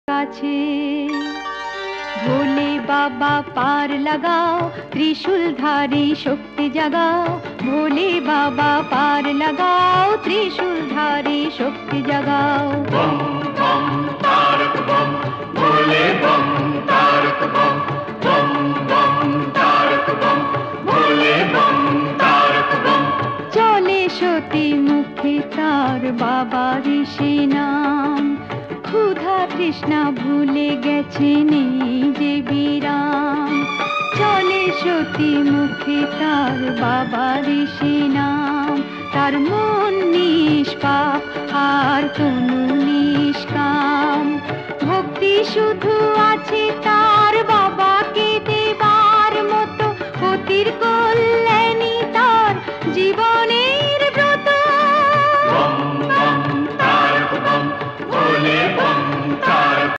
কাছে। ভোলে বাবা পার লাগাও, ত্রিশূলধারী শক্তি জাগাও। ভোলে বাবা পার লাগাও, ত্রিশূলধারী শক্তি জাগাও। বম বম তারক বম, ভোলে বম তারক বম। বম বম তারক বম, ভোলে বম তারক বম। চলে সতী মুখে তার বাবার সে নাম। ক্ষুধা তৃষ্ণা ভুলে গেছে নেই যে বিরাম। চলে সতী মুখে তার বাবার সে নাম। তার মন নিষ্পাপ আর তনু নিষ্কাম। ভক্তি শুধু আছে তার